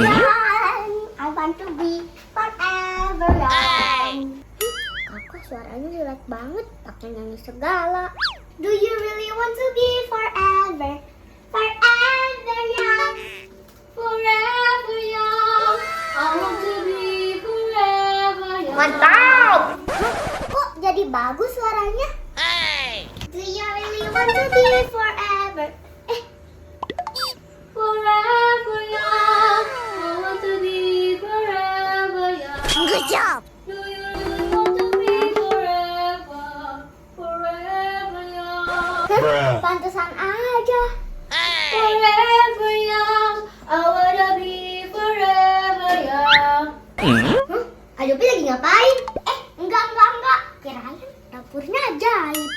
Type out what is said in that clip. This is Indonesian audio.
young. I want to be forever young. Kakak suaranya jelek banget, pakai nyanyi segala. Do you really want to be forever, forever young, forever young? I want to be forever young. Mantap! Kok jadi bagus suaranya? Do you really want to be forever? Forever young. I want to be forever young. Good job. Do you really want to be forever, forever young? Pantesan aja. Forever young. I wanna be forever young. Aduh, lagi ngapain? Enggak. Kirain dapurnya ajaib.